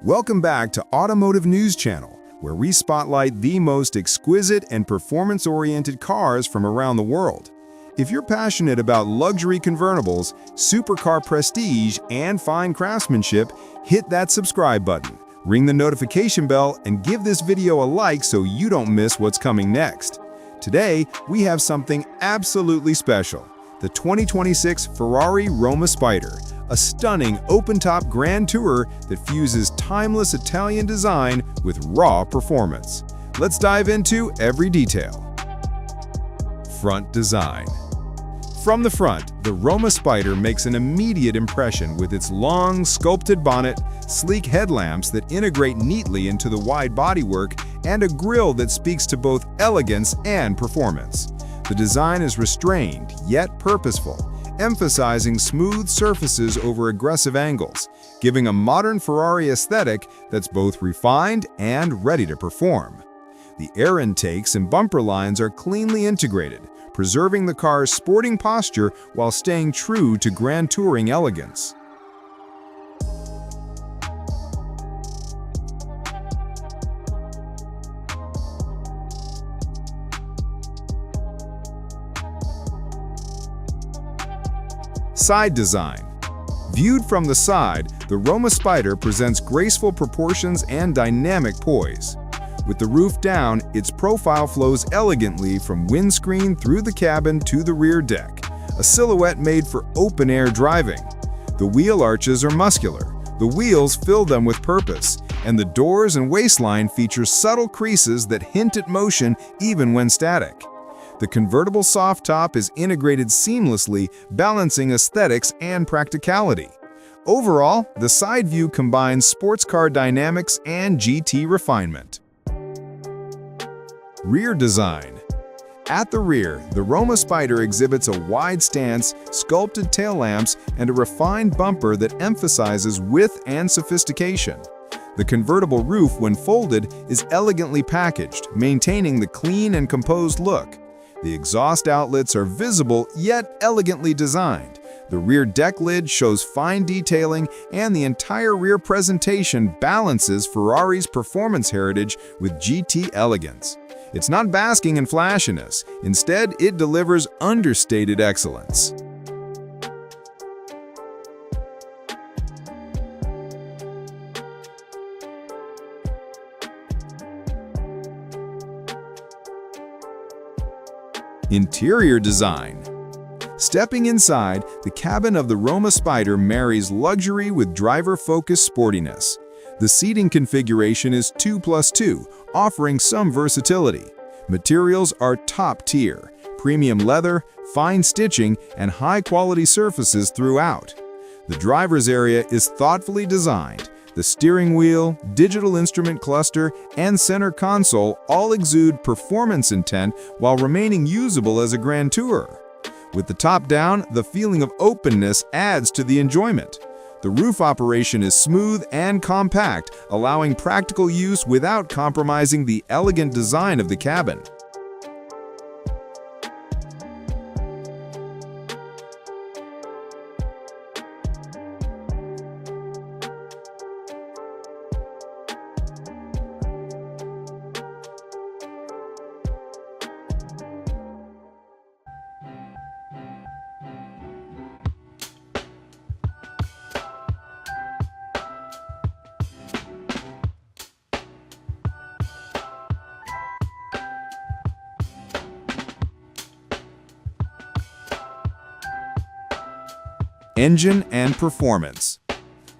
Welcome back to Automotive News Channel, where we spotlight the most exquisite and performance-oriented cars from around the world. If you're passionate about luxury convertibles, supercar prestige, and fine craftsmanship, hit that subscribe button, ring the notification bell, and give this video a like so you don't miss what's coming next. Today, we have something absolutely special: the 2026 Ferrari Roma Spider, a stunning open-top grand tourer that fuses timeless Italian design with raw performance. Let's dive into every detail. Front design. From the front, the Roma Spider makes an immediate impression with its long, sculpted bonnet, sleek headlamps that integrate neatly into the wide bodywork, and a grille that speaks to both elegance and performance. The design is restrained, yet purposeful, emphasizing smooth surfaces over aggressive angles, giving a modern Ferrari aesthetic that's both refined and ready to perform. The air intakes and bumper lines are cleanly integrated, preserving the car's sporting posture while staying true to grand touring elegance. Side design. Viewed from the side, the Roma Spider presents graceful proportions and dynamic poise. With the roof down, its profile flows elegantly from windscreen through the cabin to the rear deck, a silhouette made for open-air driving. The wheel arches are muscular, the wheels fill them with purpose, and the doors and waistline feature subtle creases that hint at motion even when static. The convertible soft top is integrated seamlessly, balancing aesthetics and practicality. Overall, the side view combines sports car dynamics and GT refinement. Rear design. At the rear, the Roma Spider exhibits a wide stance, sculpted tail lamps, and a refined bumper that emphasizes width and sophistication. The convertible roof, when folded, is elegantly packaged, maintaining the clean and composed look. The exhaust outlets are visible yet elegantly designed. The rear deck lid shows fine detailing, and the entire rear presentation balances Ferrari's performance heritage with GT elegance. It's not basking in flashiness. Instead, it delivers understated excellence. Interior design. Stepping inside, the cabin of the Roma Spider marries luxury with driver-focused sportiness. The seating configuration is 2+2, offering some versatility. Materials are top-tier: premium leather, fine stitching, and high-quality surfaces throughout. The driver's area is thoughtfully designed. The steering wheel, digital instrument cluster, and center console all exude performance intent while remaining usable as a grand tourer. With the top down, the feeling of openness adds to the enjoyment. The roof operation is smooth and compact, allowing practical use without compromising the elegant design of the cabin. Engine and performance.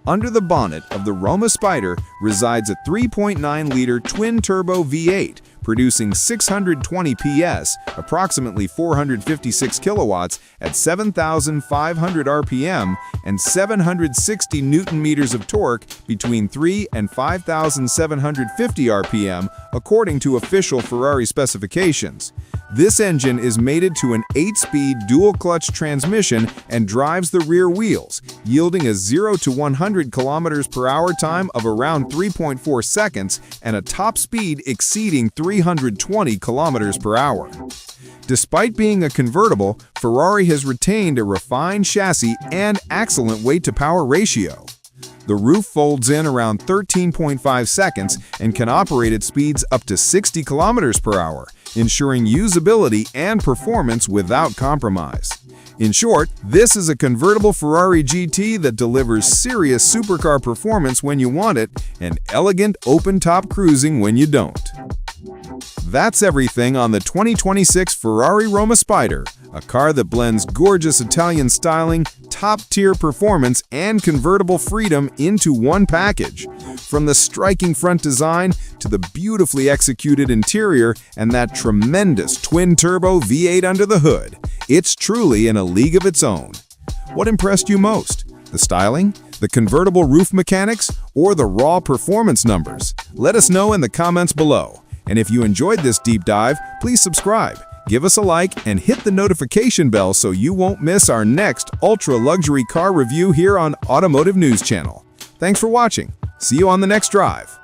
Under the bonnet of the Roma Spider resides a 3.9-liter twin-turbo V8, producing 620 PS, approximately 456 kilowatts at 7,500 RPM, and 760 Newton-meters of torque between 3 and 5,750 RPM, according to official Ferrari specifications. This engine is mated to an 8-speed dual-clutch transmission and drives the rear wheels, yielding a 0 to 100 km/h time of around 3.4 seconds and a top speed exceeding 320 km/h. Despite being a convertible, Ferrari has retained a refined chassis and excellent weight-to-power ratio. The roof folds in around 13.5 seconds and can operate at speeds up to 60 kilometers per hour, ensuring usability and performance without compromise. In short, this is a convertible Ferrari GT that delivers serious supercar performance when you want it and elegant open-top cruising when you don't. That's everything on the 2026 Ferrari Roma Spider, a car that blends gorgeous Italian styling, top-tier performance, and convertible freedom into one package. From the striking front design to the beautifully executed interior and that tremendous twin-turbo V8 under the hood, it's truly in a league of its own. What impressed you most? The styling, the convertible roof mechanics, or the raw performance numbers? Let us know in the comments below. And if you enjoyed this deep dive, please subscribe, give us a like, and hit the notification bell so you won't miss our next ultra-luxury car review here on Automotive News Channel. Thanks for watching. See you on the next drive.